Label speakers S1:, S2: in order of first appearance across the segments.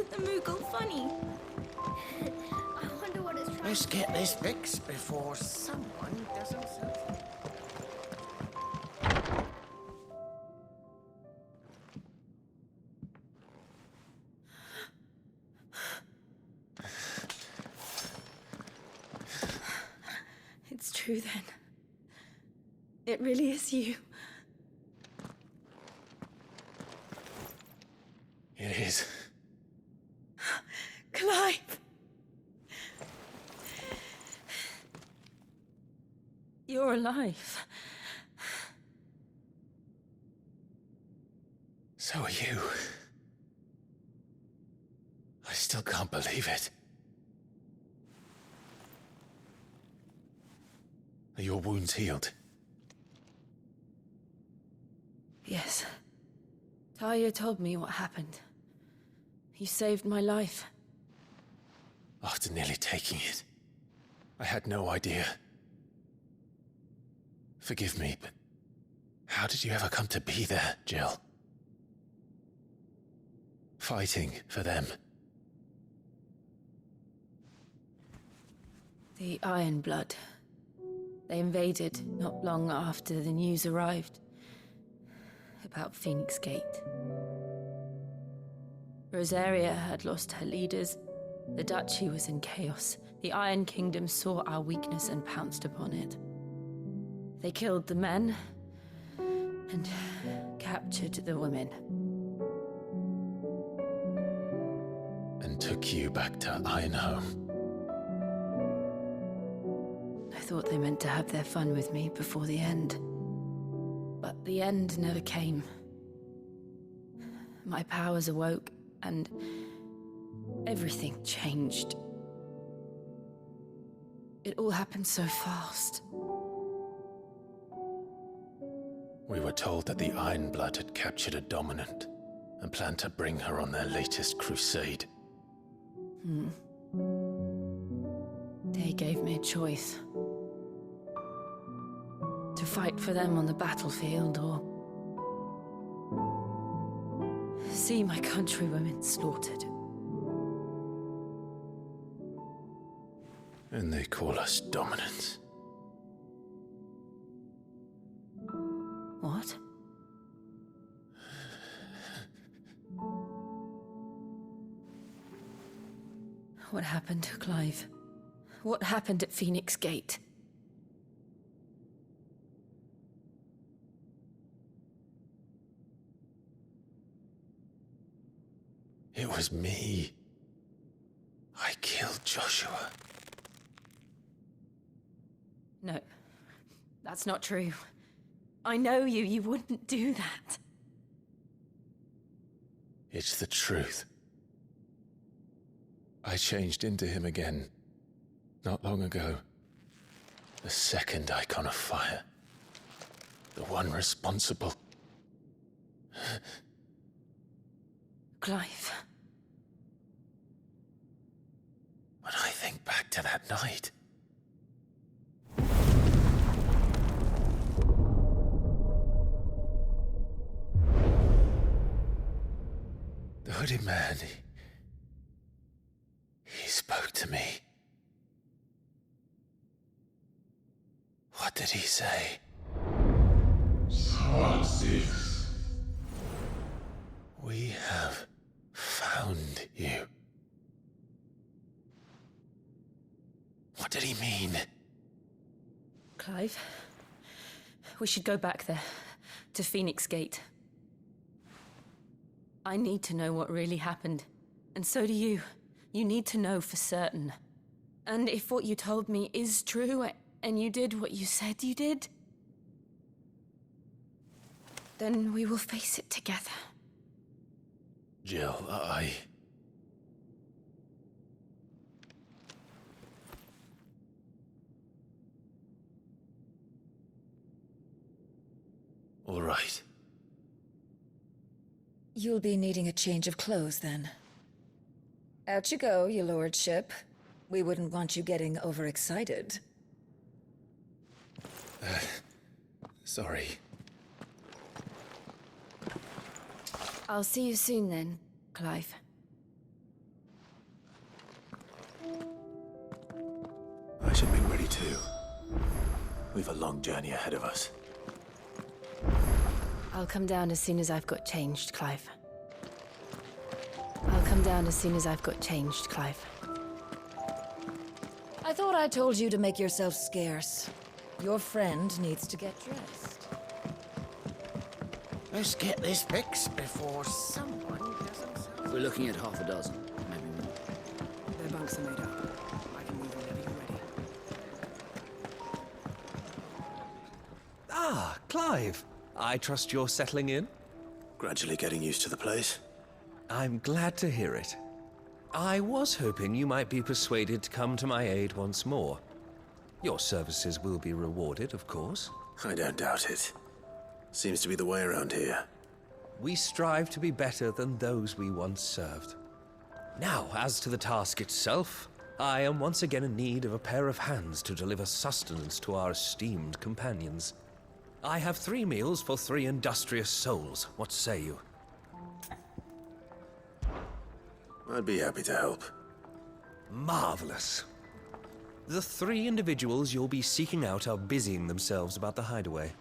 S1: Isn't the Moogle funny? I wonder what it's trying
S2: Let's
S1: to
S2: get
S1: say.
S2: this fixed before someone doesn't something.
S1: It's true then. It really is you.
S2: It is.
S1: Clive! You're alive.
S2: So are you. I still can't believe it. Are your wounds healed?
S1: Yes. Talia told me what happened. You saved my life.
S2: After nearly taking it, I had no idea. Forgive me, but how did you ever come to be there, Jill? Fighting for them.
S1: The Iron Blood. They invaded not long after the news arrived about Phoenix Gate. Rosaria had lost her leaders. The Duchy was in chaos. The Iron Kingdom saw our weakness and pounced upon it. They killed the men and captured the women.
S2: And took you back to Ironhome.
S1: I thought they meant to have their fun with me before the end. But the end never came. My powers awoke, and everything changed. It all happened so fast.
S2: We were told that the Iron Blood had captured a dominant and planned to bring her on their latest crusade.
S1: They gave me a choice. To fight for them on the battlefield, or see my countrywomen slaughtered.
S2: And they call us dominants.
S1: What? What happened to Clive? What happened at Phoenix Gate?
S2: It was me. I killed Joshua.
S1: No, that's not true. I know you. You wouldn't do that.
S2: It's the truth. I changed into him again, not long ago. The second icon of fire. The one responsible.
S1: Clive.
S2: When I think back to that night... The hooded man, he spoke to me. What did he say?
S3: Solace.
S2: We have found you. What did he mean?
S1: Clive, we should go back there, to Phoenix Gate. I need to know what really happened. And so do you. You need to know for certain. And if what you told me is true, and you did what you said you did, then we will face it together.
S2: Jill, All right.
S4: You'll be needing a change of clothes, then. Out you go, your lordship. We wouldn't want you getting overexcited.
S2: Sorry.
S1: I'll see you soon then, Clive.
S2: I should be ready too. We've a long journey ahead of us.
S1: I'll come down as soon as I've got changed, Clive. I'll come down as soon as I've got changed, Clive.
S4: I thought I told you to make yourself scarce. Your friend needs to get dressed.
S3: Let's get this fixed before someone doesn't...
S5: We're looking at half a dozen, maybe more.
S6: Their bunks are made up. I can move whenever you're ready.
S7: Ah, Clive. I trust you're settling in?
S2: Gradually getting used to the place.
S7: I'm glad to hear it. I was hoping you might be persuaded to come to my aid once more. Your services will be rewarded, of course.
S2: I don't doubt it. Seems to be the way around here.
S7: We strive to be better than those we once served. Now, as to the task itself, I am once again in need of a pair of hands to deliver sustenance to our esteemed companions. I have 3 meals for 3 industrious souls. What say you?
S2: I'd be happy to help.
S7: Marvelous. The 3 individuals you'll be seeking out are busying themselves about the hideaway.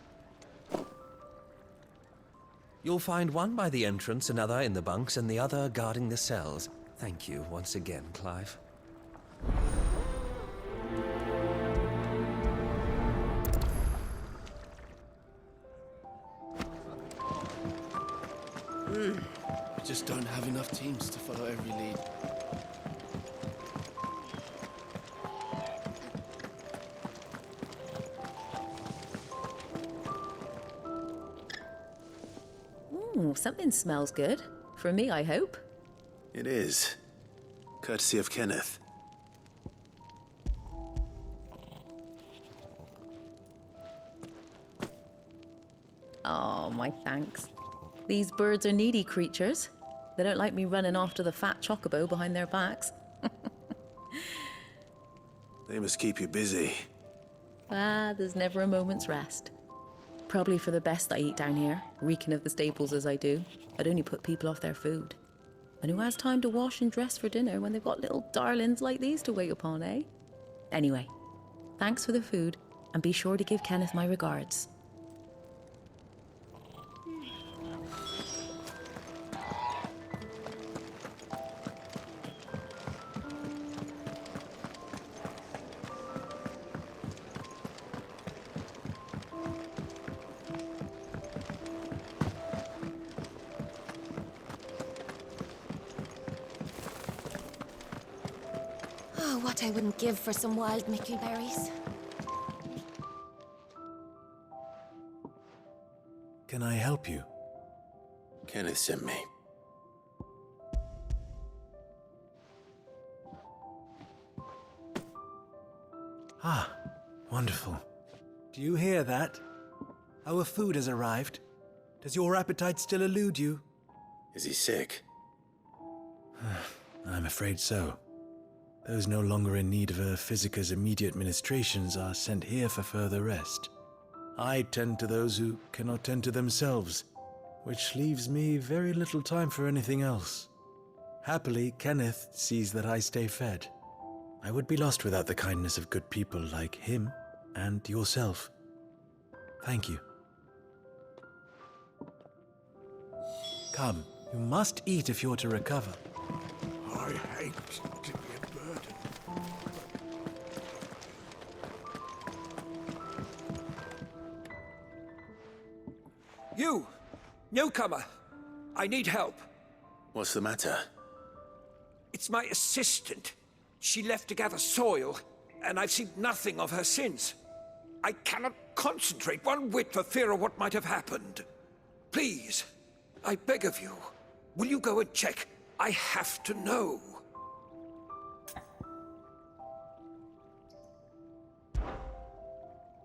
S7: You'll find one by the entrance, another in the bunks, and the other guarding the cells. Thank you once again, Clive.
S5: We just don't have enough teams to follow every lead.
S8: Ooh, something smells good. For me, I hope.
S2: It is. Courtesy of Kenneth.
S8: Oh, my thanks. These birds are needy creatures. They don't like me running after the fat chocobo behind their backs.
S2: They must keep you busy.
S8: Ah, there's never a moment's rest. Probably for the best I eat down here, reeking of the staples as I do. I'd only put people off their food. And who has time to wash and dress for dinner when they've got little darlings like these to wait upon, eh? Anyway, thanks for the food, and be sure to give Kenneth my regards.
S9: Oh, what I wouldn't give for some wild mickleberries.
S10: Can I help you?
S2: Kenneth sent me.
S10: Ah, wonderful. Do you hear that? Our food has arrived. Does your appetite still elude you?
S2: Is he sick?
S10: I'm afraid so. Those no longer in need of a Physica's immediate ministrations are sent here for further rest. I tend to those who cannot tend to themselves, which leaves me very little time for anything else. Happily, Kenneth sees that I stay fed. I would be lost without the kindness of good people like him and yourself. Thank you. Come, you must eat if you're to recover.
S3: I hate to be a burden.
S11: You! Newcomer! I need help.
S2: What's the matter?
S11: It's my assistant. She left to gather soil, and I've seen nothing of her since. I cannot concentrate one whit for fear of what might have happened. Please, I beg of you, will you go and check? I have to know.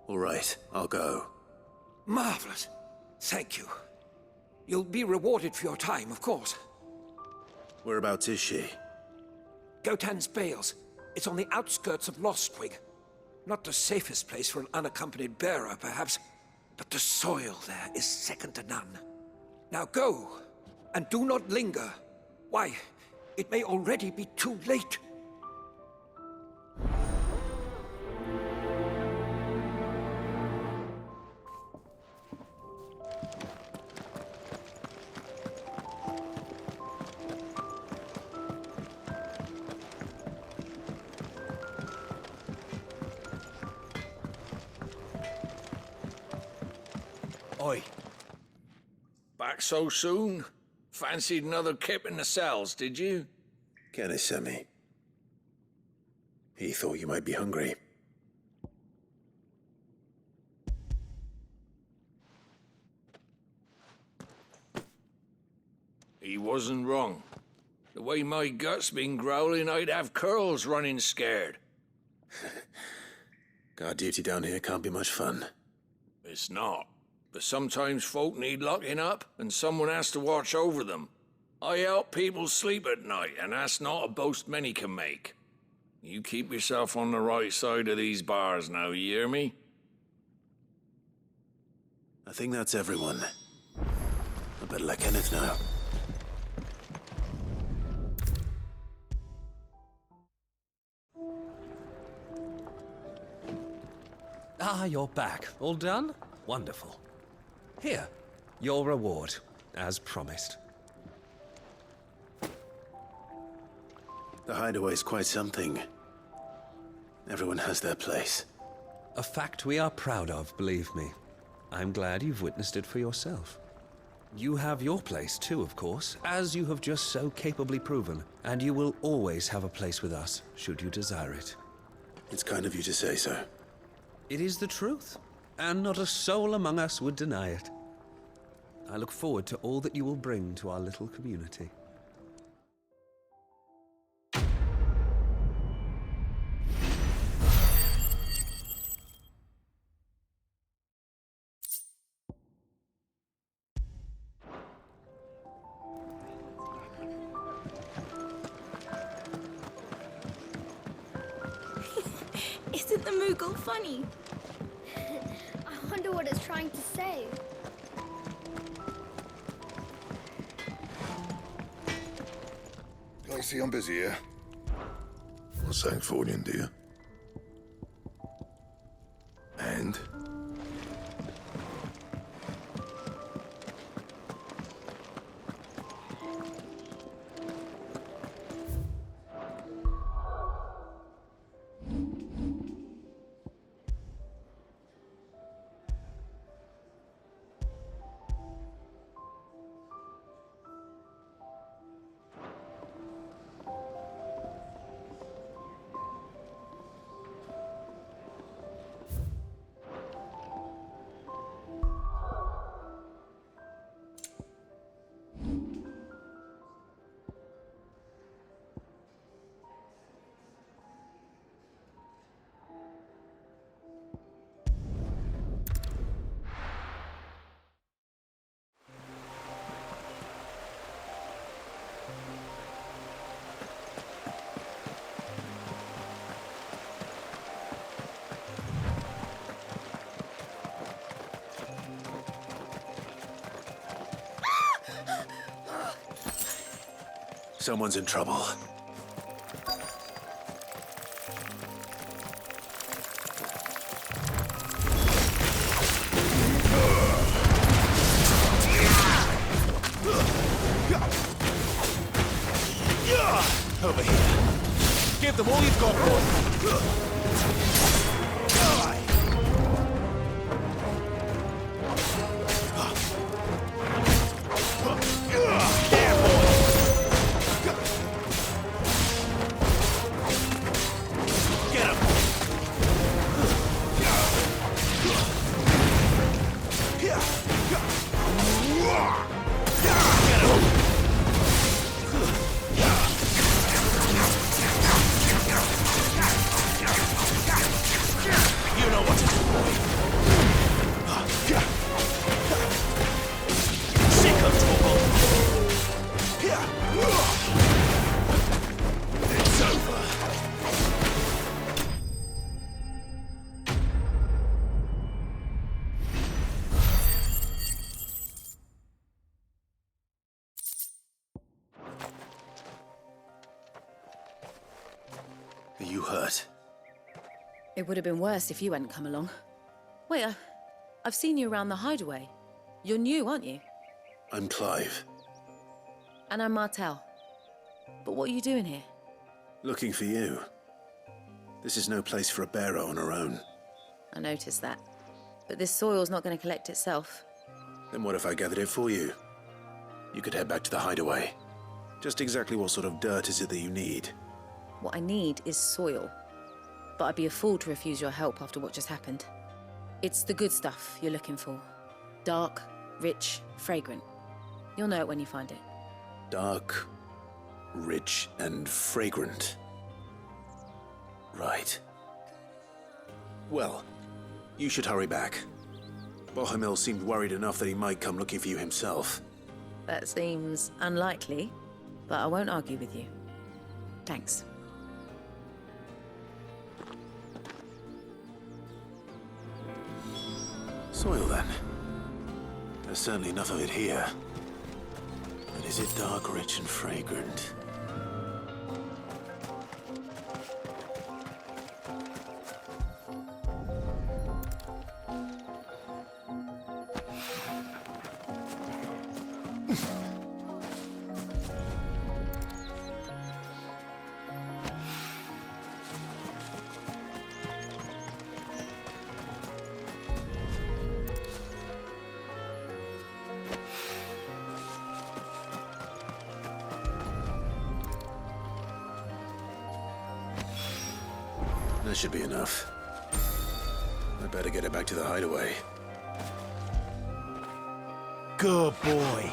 S2: All right, I'll go.
S11: Marvelous. Thank you. You'll be rewarded for your time, of course.
S2: Whereabouts is she?
S11: Gotan's Bales. It's on the outskirts of Lostwing. Not the safest place for an unaccompanied bearer, perhaps, but the soil there is second to none. Now go, and do not linger. Why, it may already be too late. Back so soon? Fancied another kip in the cells, did you?
S2: Kenneth sent me. He thought you might be hungry.
S11: He wasn't wrong. The way my gut's been growling, I'd have curls running scared.
S2: Guard duty down here can't be much fun.
S11: It's not. But sometimes folk need locking up, and someone has to watch over them. I help people sleep at night, and that's not a boast many can make. You keep yourself on the right side of these bars now, you hear me?
S2: I think that's everyone. I better let Kenneth know.
S7: Ah, you're back. All done? Wonderful. Here, your reward, as promised.
S2: The hideaway's quite something. Everyone has their place.
S7: A fact we are proud of, believe me. I'm glad you've witnessed it for yourself. You have your place too, of course, as you have just so capably proven, and you will always have a place with us, should you desire it.
S2: It's kind of you to say so.
S7: It is the truth, and not a soul among us would deny it. I look forward to all that you will bring to our little community.
S9: Isn't the Moogle funny? I wonder what it's trying to say.
S12: I see I'm busy here. What's that for you, dear? And?
S2: Someone's in trouble.
S10: Over here. Give them all you've got, boy.
S2: Are you hurt?
S8: It would have been worse if you hadn't come along. Wait, I've seen you around the hideaway. You're new, aren't you?
S2: I'm Clive.
S8: And I'm Martel. But what are you doing here?
S2: Looking for you. This is no place for a bearer on her own.
S8: I noticed that. But this soil's not going to collect itself.
S2: Then what if I gathered it for you?
S10: you could head back to the hideaway. Just exactly what sort of dirt is it that you need?
S8: What I need is soil. But I'd be a fool to refuse your help after what just happened. It's the good stuff you're looking for. Dark, rich, fragrant. You'll know it when you find it.
S10: Dark, rich, and fragrant. Right. Well, you should hurry back. Bohemil seemed worried enough that he might come looking for you himself.
S8: That seems unlikely, but I won't argue with you. Thanks.
S10: Soil, then. There's certainly enough of it here. But is it dark, rich, and fragrant? That should be enough. I better get it back to the hideaway. Good boy.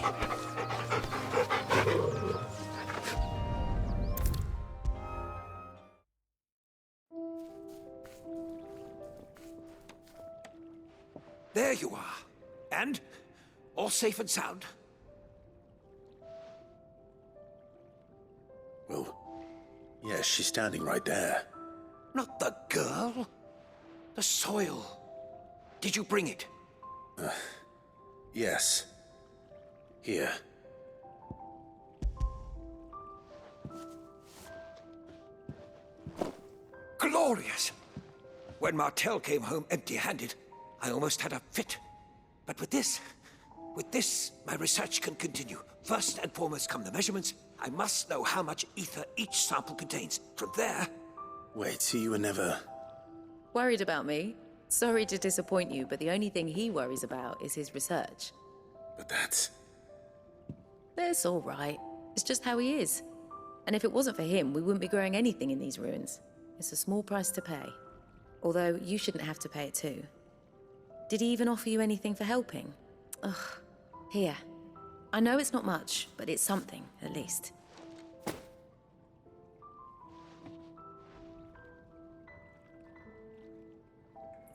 S11: There you are. And? All safe and sound?
S10: Well, yes, she's standing right there.
S11: Not the girl. The soil. Did you bring it?
S10: Yes. Here.
S11: Glorious! When Martel came home empty-handed, I almost had a fit. But with this, my research can continue. First and foremost come the measurements. I must know how much ether each sample contains. From there...
S10: Wait, so you were never...
S8: Worried about me? Sorry to disappoint you, but the only thing he worries about is his research.
S10: But that's...
S8: That's all right. It's just how he is. And if it wasn't for him, we wouldn't be growing anything in these ruins. It's a small price to pay. Although, you shouldn't have to pay it too. Did he even offer you anything for helping? Ugh. Here. I know it's not much, but it's something, at least.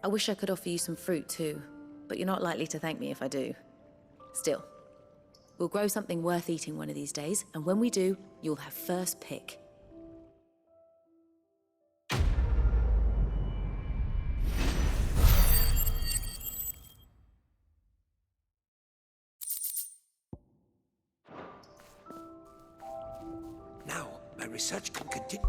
S8: I wish I could offer you some fruit too, but you're not likely to thank me if I do. Still, we'll grow something worth eating one of these days, and when we do, you'll have first pick.
S11: Now, my research can continue.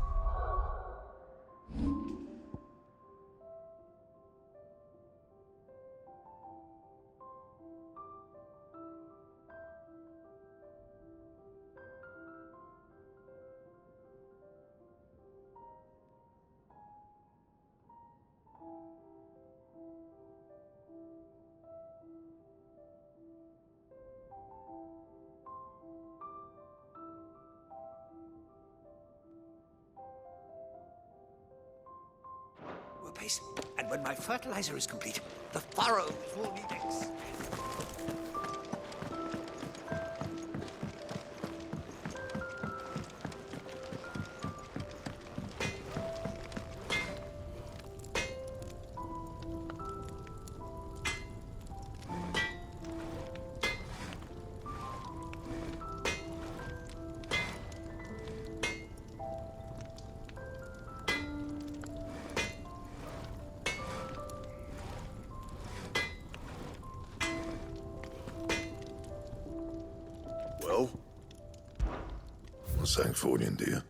S11: Pace. And when my fertilizer is complete, the furrows will be next.
S12: Well? What's Sancfordian, dear?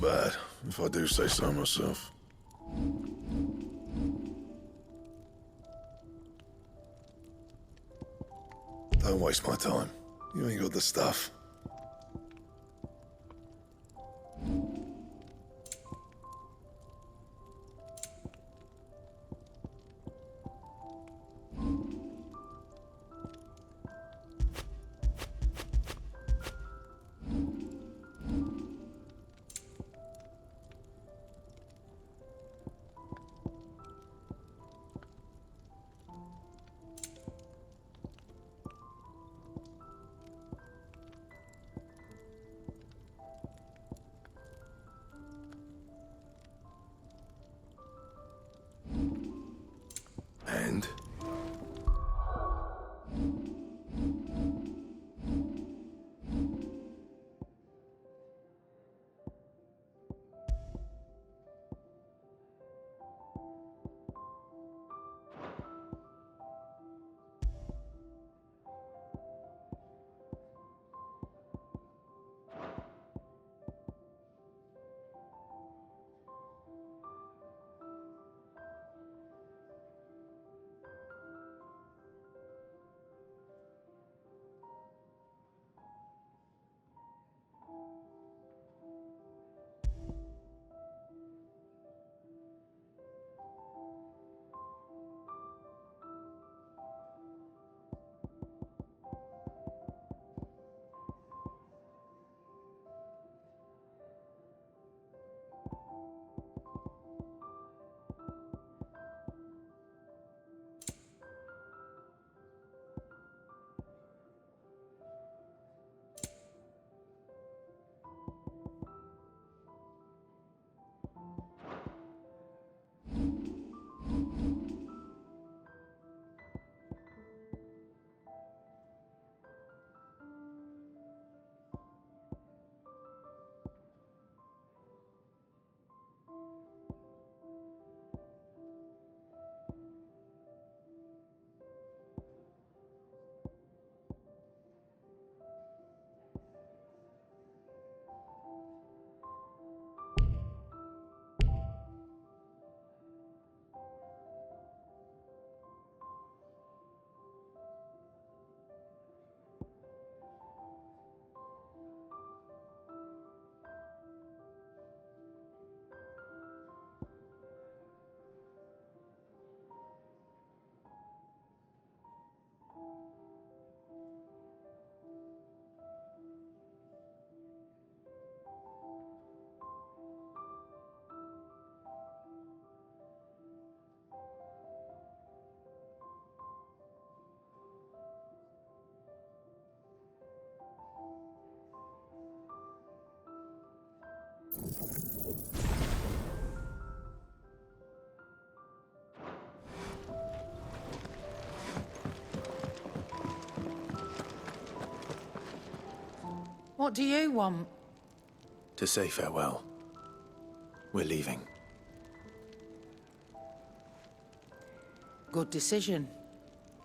S12: bad, if I do say so myself. Don't waste my time. You ain't got the stuff. And?
S3: What do you want?
S2: To say farewell. We're leaving.
S3: Good decision.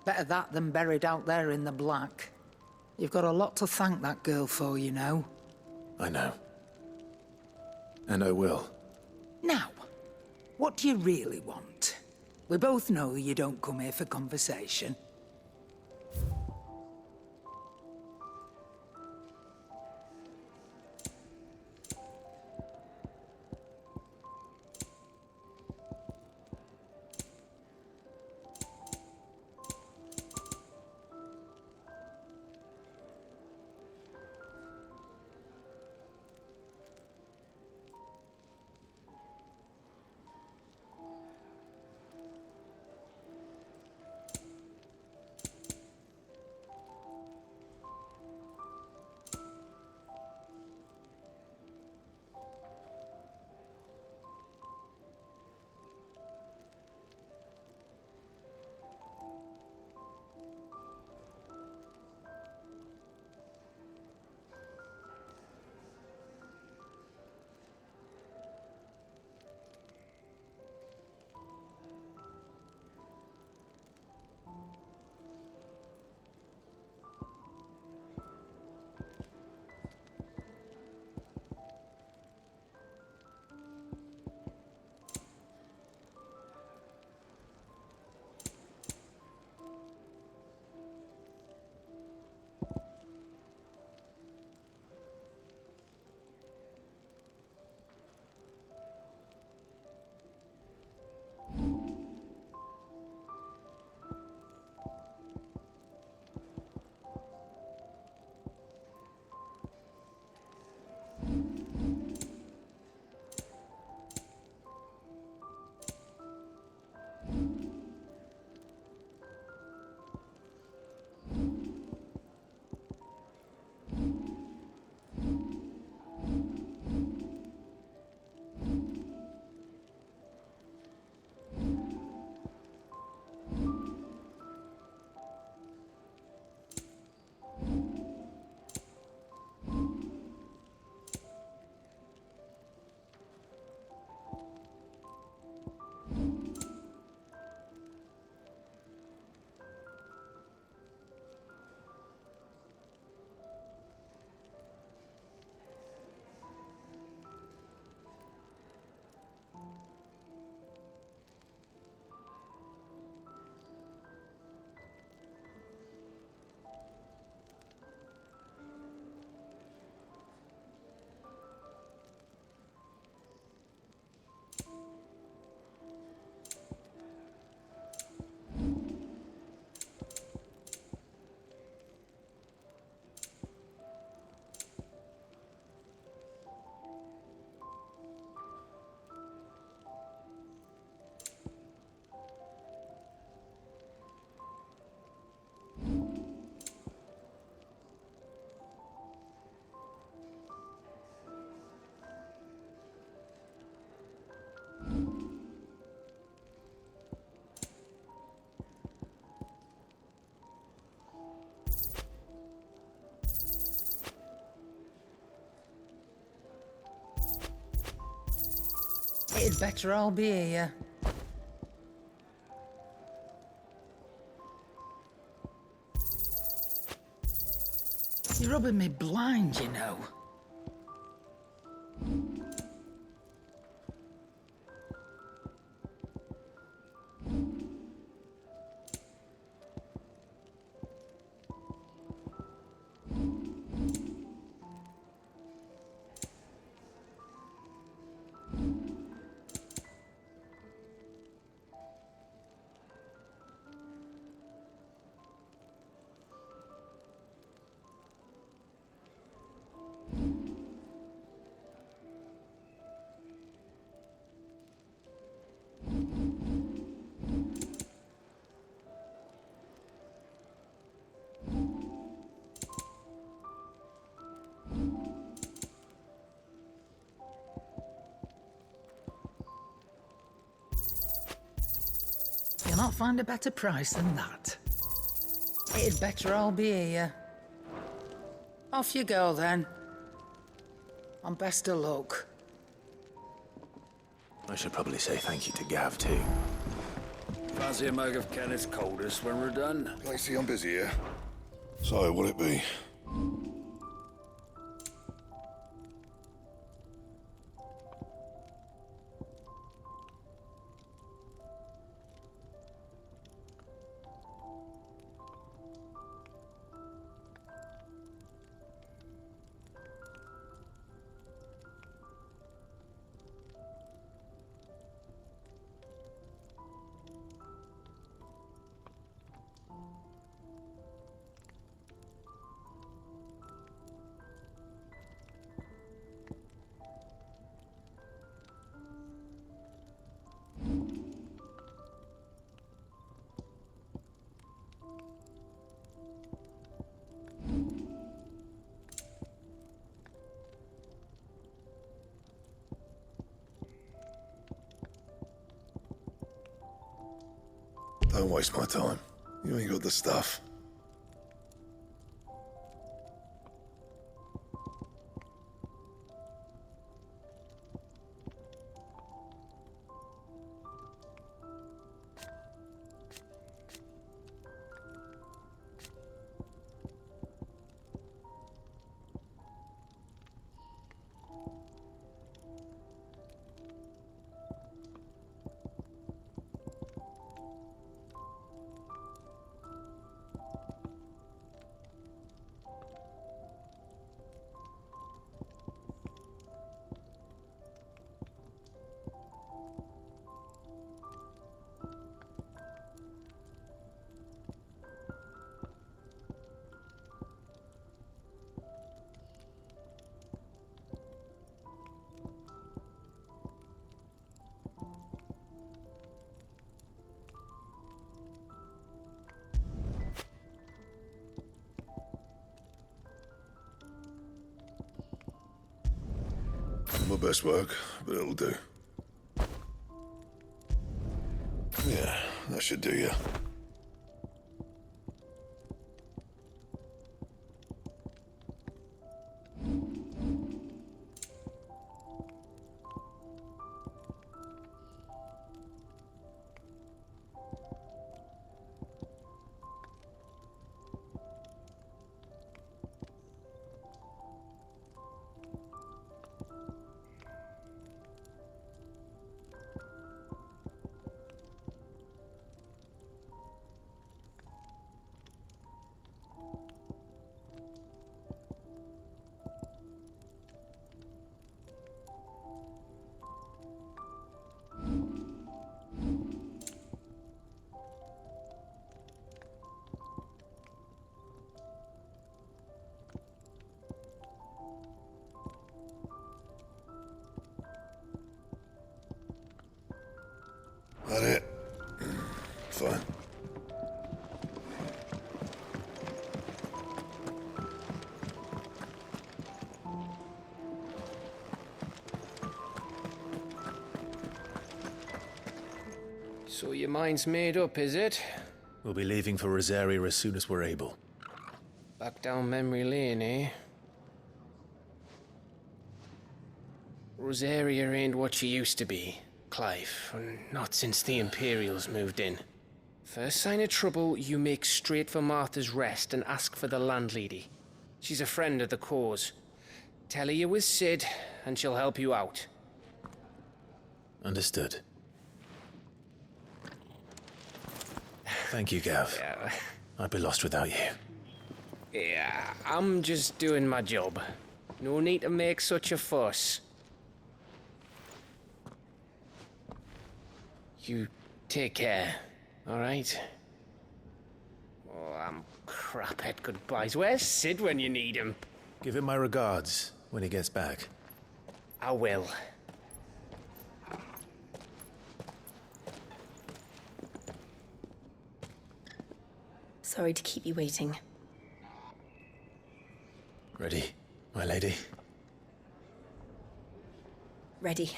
S3: Better that than buried out there in the black. You've got a lot to thank that girl for, you know.
S2: I know. And I will.
S3: Now, what do you really want? We both know you don't come here for conversation. It'd better all be here. You're rubbing me blind, you know. You'll not find a better price than that. It'd better all be here. Off you go, then. And best of luck.
S2: I should probably say thank you to Gav, too.
S11: Fancy a mug of Kenneth's coldest when we're done?
S12: Lacey, I'm busy here. So, will it be? Don't waste my time. You ain't got the stuff. My best work, but it'll do. Yeah, that should do you. That it? Fine.
S13: So your mind's made up, is it?
S2: We'll be leaving for Rosaria as soon as we're able.
S13: Back down memory lane, eh? Rosaria ain't what she used to be. Clive. Not since the Imperials moved in. First sign of trouble, you make straight for Martha's Rest and ask for the landlady. She's a friend of the cause. Tell her you're with Sid, and she'll help you out.
S2: Understood. Thank you, Gav.
S13: Yeah.
S2: I'd be lost without you.
S13: Yeah, I'm just doing my job. No need to make such a fuss. You take care, all right? Oh, I'm crap at goodbyes. Where's Sid when you need him?
S2: Give him my regards when he gets back.
S13: I will.
S1: Sorry to keep you waiting.
S2: Ready, my lady?
S1: Ready.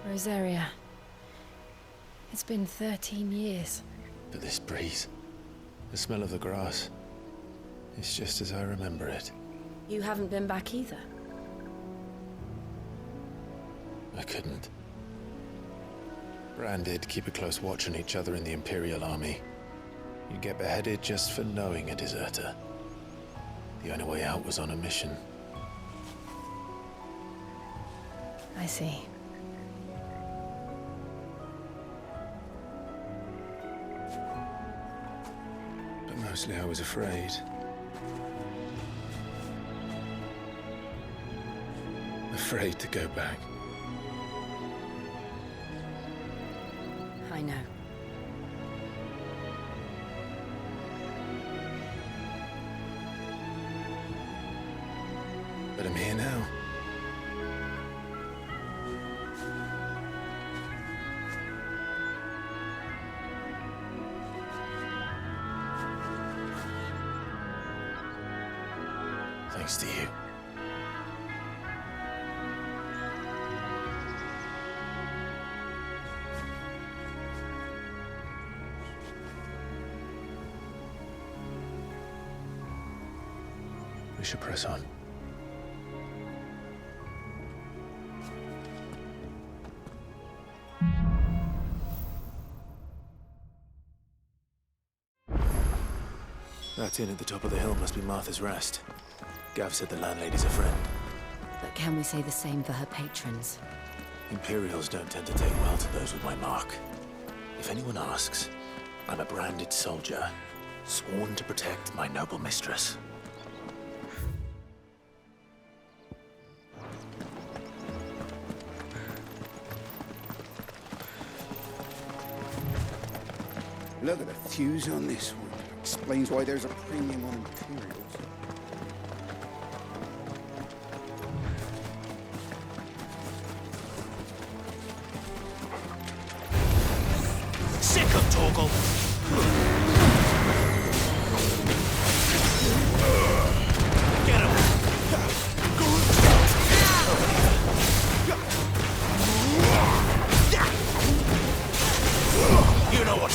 S1: Rosaria. It's been 13 years.
S2: But this breeze, the smell of the grass, it's just as I remember it.
S1: You haven't been back either.
S2: I couldn't. Branded, keep a close watch on each other in the Imperial Army. You'd get beheaded just for knowing a deserter. The only way out was on a mission.
S1: I see.
S2: But mostly I was afraid. Afraid to go back.
S1: I know.
S2: But I'm here now. Thanks to you. We should press on. That inn at the top of the hill must be Martha's Rest. Gav said the landlady's a friend.
S1: But can we say the same for her patrons?
S2: Imperials don't tend to take well to those with my mark. If anyone asks, I'm a branded soldier, sworn to protect my noble mistress.
S14: Look at the fuse on this one. Explains why there's a premium on Imperials.
S11: Sick of Torgal! Get him! You know what?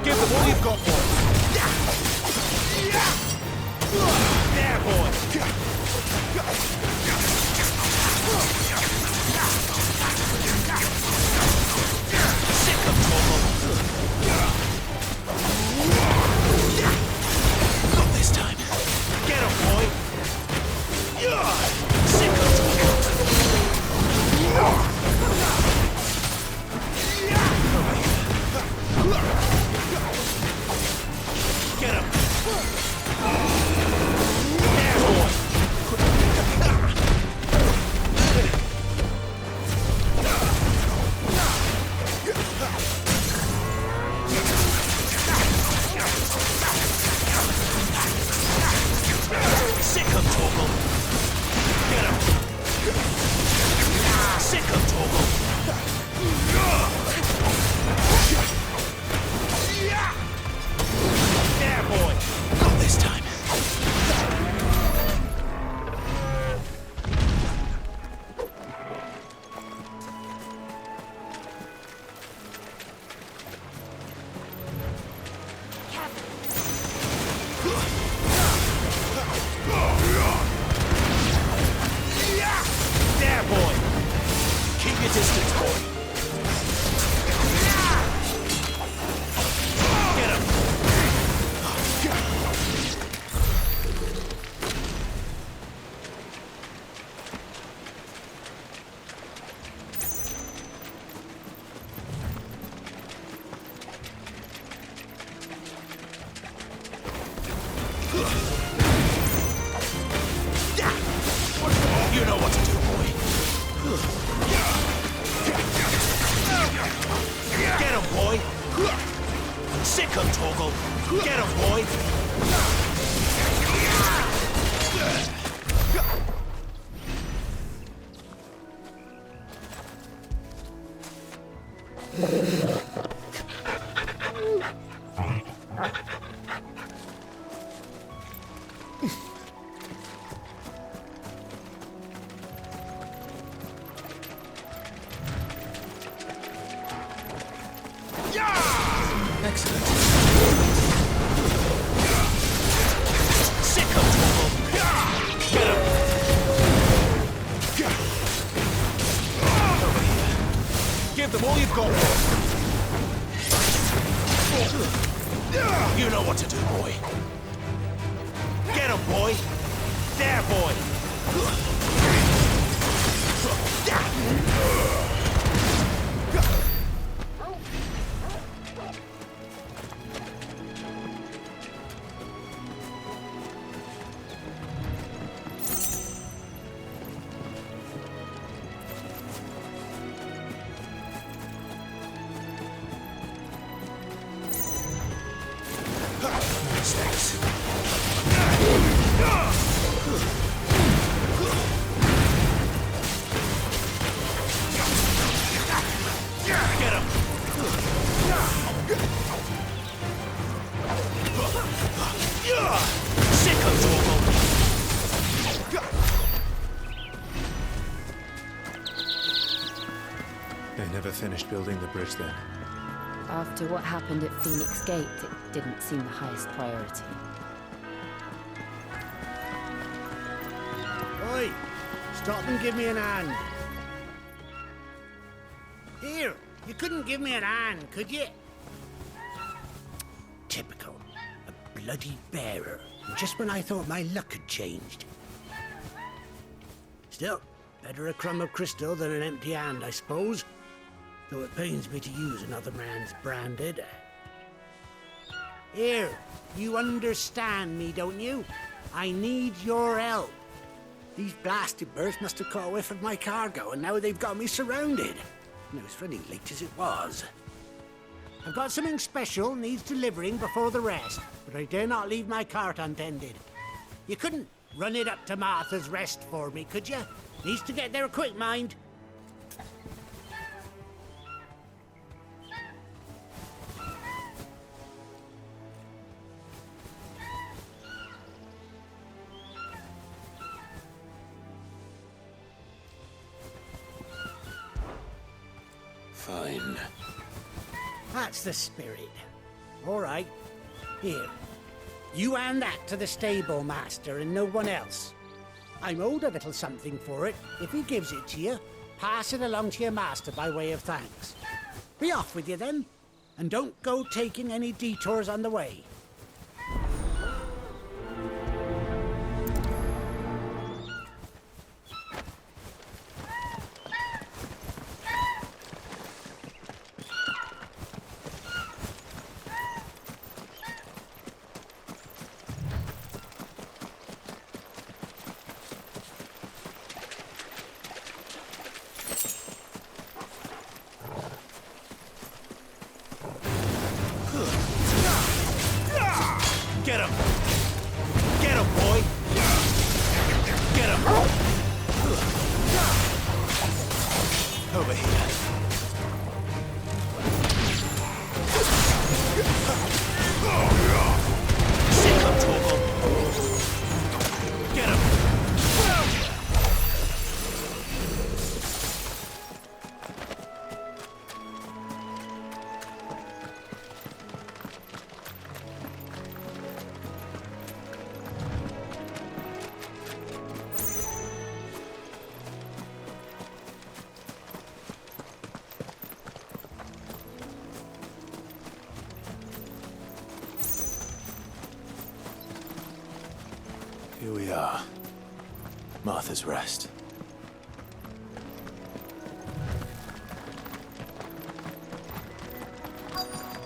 S11: Give them all you've got for it. There, boy. Sick of trouble. Not this time. Get him, boy. Sick of trouble.
S2: Get him, boy!
S3: Excellent.
S2: Sick of trouble! Get him! Over here. Give them all you've got. You know what to do, boy. Get him, boy! There, boy! Thanks. Get him! Sick of trouble!
S10: They never finished building the bridge then.
S1: After what happened at Phoenix Gate, it didn't seem the highest priority.
S15: Oi! Stop and give me an hand. Here, you couldn't give me an hand, could you? Typical. A bloody bearer. Just when I thought my luck had changed. Still, better a crumb of crystal than an empty hand, I suppose. Though it pains me to use another man's branded. Here, you understand me, don't you? I need your help. These blasted birds must have caught a whiff of my cargo, and now they've got me surrounded. And it was running late as it was. I've got something special needs delivering before the rest, but I dare not leave my cart untended. You couldn't run it up to Martha's Rest for me, could you? Needs to get there quick, mind.
S2: Fine.
S15: That's the spirit. All right. Here. You hand that to the stable master and no one else. I'm owed a little something for it. If he gives it to you, pass it along to your master by way of thanks. Be off with you then, and don't go taking any detours on the way.
S2: Get him! Get him, boy! Get him! Over here. Sick of trouble! Get him! Here we are. Martha's Rest.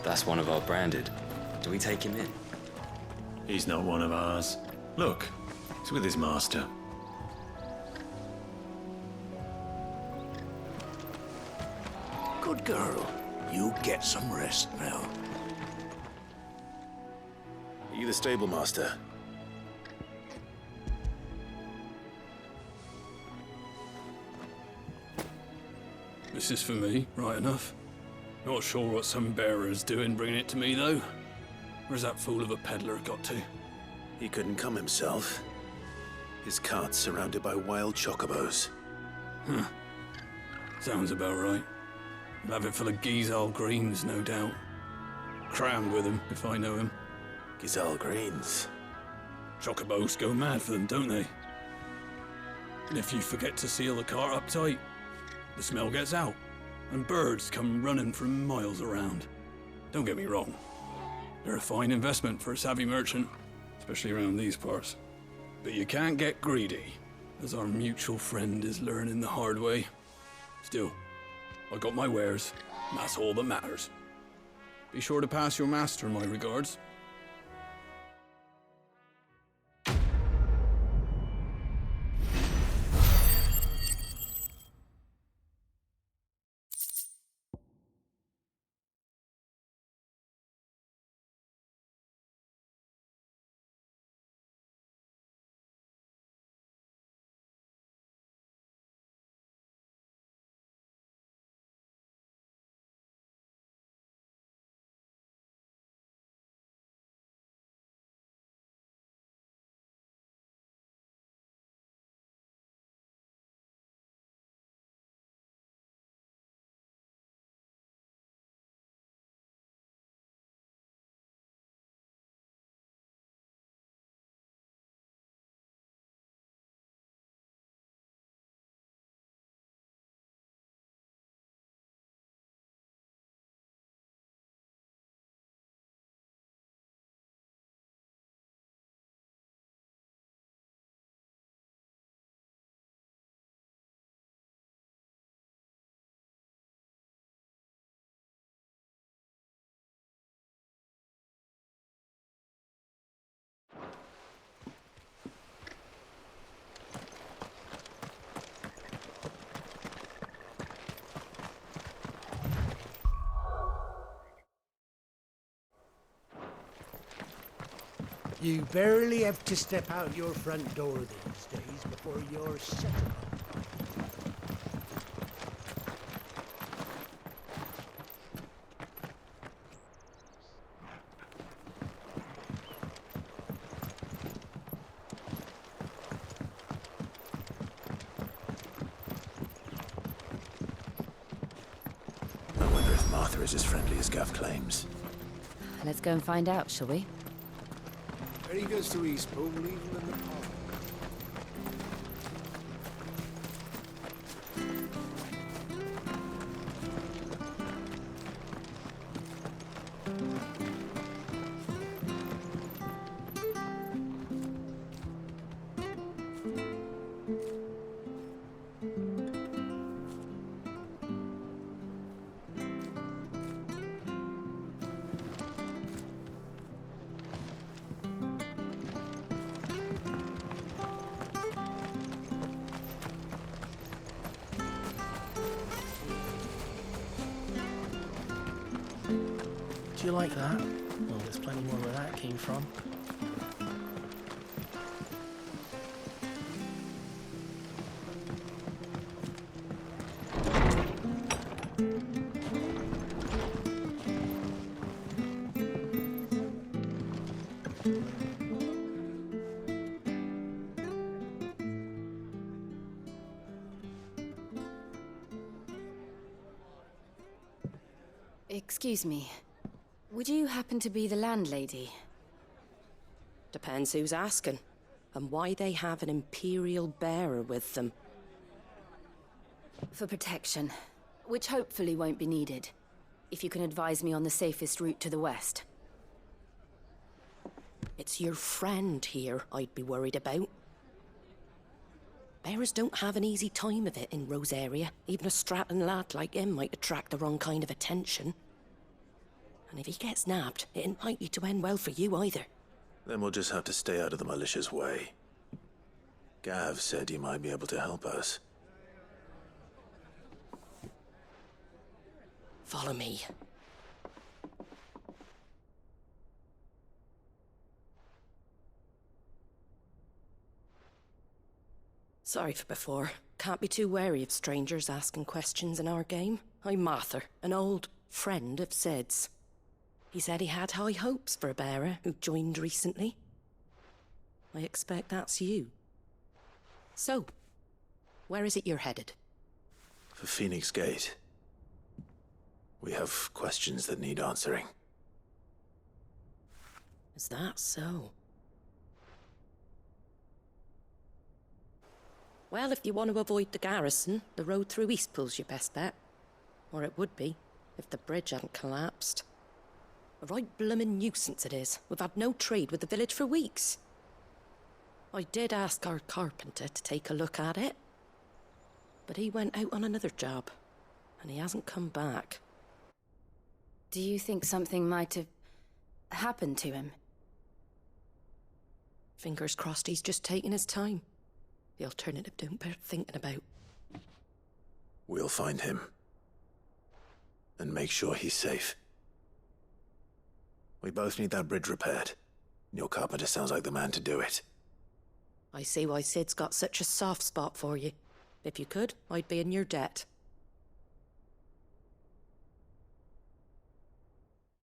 S16: That's one of our branded. Do we take him in?
S10: He's not one of ours. Look, he's with his master.
S14: Good girl. You get some rest now.
S2: you the stable master?
S17: This is for me, right enough. Not sure what some bearer's doing bringing it to me, though. Where's that fool of a peddler got to?
S2: He couldn't come himself. His cart's surrounded by wild chocobos.
S17: Huh. Sounds about right. He'll have it full of Gizal greens, no doubt. Crammed with them, if I know him.
S2: Gizal greens?
S17: Chocobos go mad for them, don't they? And if you forget to seal the cart up tight, the smell gets out, and birds come running from miles around. Don't get me wrong. They're a fine investment for a savvy merchant, especially around these parts. But you can't get greedy, as our mutual friend is learning the hard way. Still, I got my wares, and that's all that matters. Be sure to pass your master my regards.
S15: You barely have to step out your front door these days before you're settled.
S2: I wonder if Martha is as friendly as Gav claims.
S1: Let's go and find out, shall we?
S5: Where he goes to East, but we'll leave him in the park.
S6: Do you like that? Well, there's plenty more where that came from.
S1: Excuse me. Would you happen to be the landlady?
S18: Depends who's asking, and why they have an Imperial bearer with them.
S1: For protection, which hopefully won't be needed. If you can advise me on the safest route to the west.
S18: It's your friend here I'd be worried about. Bearers don't have an easy time of it in Rosaria. Even a strapping lad like him might attract the wrong kind of attention. And if he gets nabbed, it ain't likely to end well for you either.
S2: Then we'll just have to stay out of the malicious way. Gav said you might be able to help us.
S18: Follow me. Sorry for before. Can't be too wary of strangers asking questions in our game. I'm Martha, an old friend of Sid's. He said he had high hopes for a bearer who joined recently. I expect that's you. So, where is it you're headed?
S2: For Phoenix Gate. We have questions that need answering.
S18: Is that so? Well, if you want to avoid the garrison, the road through Eastpool's your best bet. Or it would be, if the bridge hadn't collapsed. A right bloomin' nuisance it is. We've had no trade with the village for weeks. I did ask our carpenter to take a look at it. But he went out on another job, and he hasn't come back.
S1: Do you think something might have happened to him?
S18: Fingers crossed he's just taking his time. The alternative don't bear thinking about.
S2: We'll find him. And make sure he's safe. We both need that bridge repaired. Your carpenter sounds like the man to do it.
S18: I see why Sid's got such a soft spot for you. If you could, I'd be in your debt.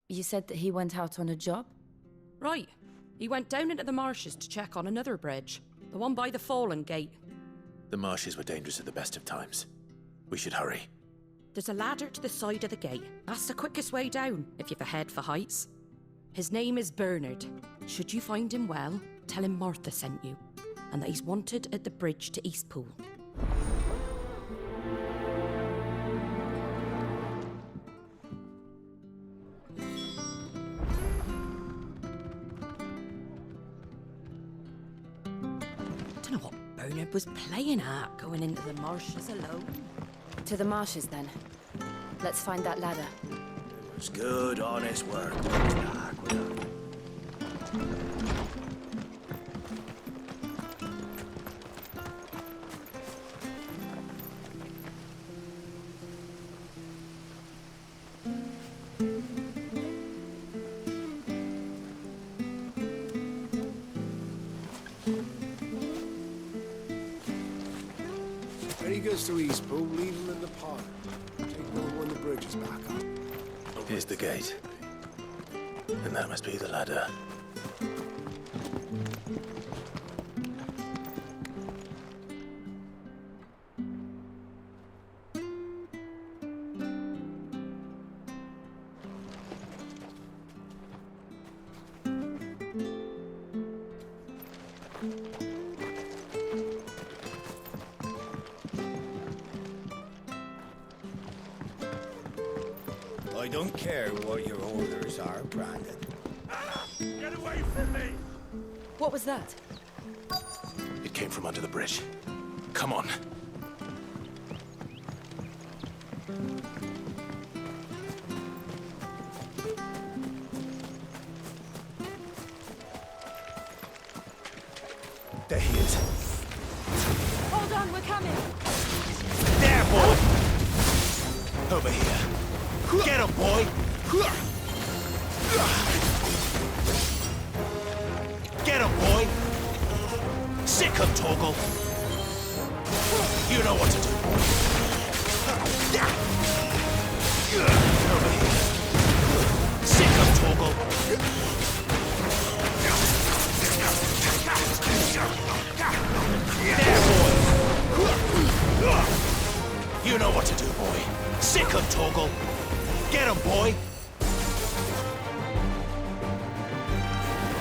S1: You said that he went out on a job?
S18: Right. He went down into the marshes to check on another bridge. The one by the Fallen Gate.
S2: The marshes were dangerous at the best of times. We should hurry.
S18: There's a ladder to the side of the gate. That's the quickest way down, if you've a head for heights. His name is Bernard. Should you find him well, tell him Martha sent you, and that he's wanted at the bridge to Eastpool. Dunno what Bernard was playing at, going into the marshes alone.
S1: To the marshes, then. Let's find that ladder.
S2: It was good, honest work.
S5: When he goes to Eastpool, leave him in the pod. Take over when the bridge is back up.
S2: Here's the gate. And that must be the ladder.
S15: I don't care what your orders are, Brandon.
S11: Get away from me!
S1: What was that?
S2: It came from under the bridge. Come on. There he is.
S1: Hold on, we're coming!
S2: There, boy! Over here. Get him, boy! Get him, boy! Sick him, Torgal! You know what to do, boy. Over here. Sick him, Torgal! There, boy! You know what to do, boy. Sick him, Torgal! Get him, boy!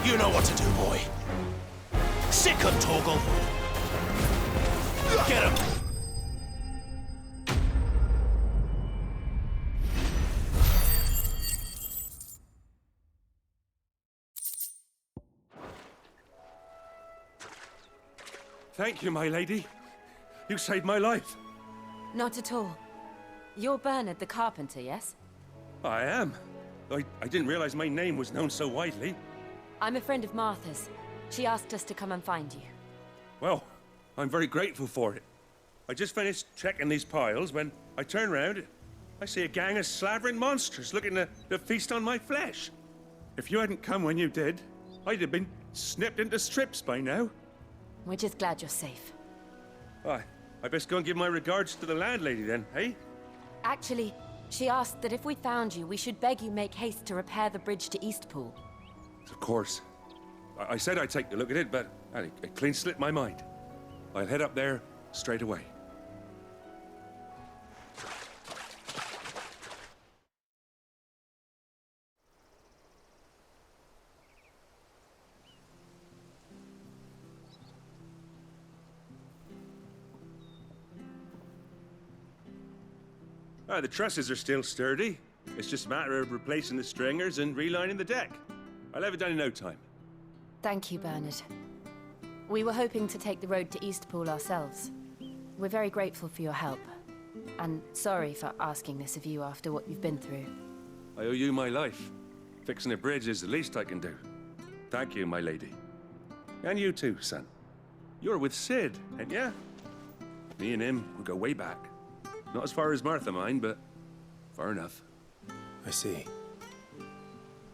S2: You know what to do, boy. Sick him, Torgal! Get him!
S11: Thank you, my lady. You saved my life.
S1: Not at all. You're Bernard the carpenter, yes?
S11: I am. I didn't realize my name was known so widely.
S1: I'm a friend of Martha's. She asked us to come and find you.
S11: Well, I'm very grateful for it. I just finished checking these piles when I turn around, I see a gang of slavering monsters looking to feast on my flesh. If you hadn't come when you did, I'd have been snipped into strips by now.
S1: We're just glad you're safe.
S19: Why, I best go and give my regards to the landlady then, eh?
S1: Actually, she asked that if we found you, we should beg you make haste to repair the bridge to Eastpool.
S19: Of course. I said I'd take a look at it, but it clean slipped my mind. I'll head up there straight away. The trusses are still sturdy. It's just a matter of replacing the stringers and relining the deck. I'll have it done in no time.
S1: Thank you, Bernard. We were hoping to take the road to Eastpool ourselves. We're very grateful for your help. And sorry for asking this of you after what you've been through.
S19: I owe you my life. Fixing a bridge is the least I can do. Thank you, my lady. And you too, son. You're with Sid, ain't ya? Me and him will go way back. Not as far as Martha, mind, but far enough.
S2: I see.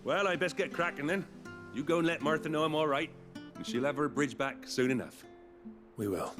S19: Well, I best get cracking then. You go and let Martha know I'm all right, and she'll have her bridge back soon enough.
S2: We will.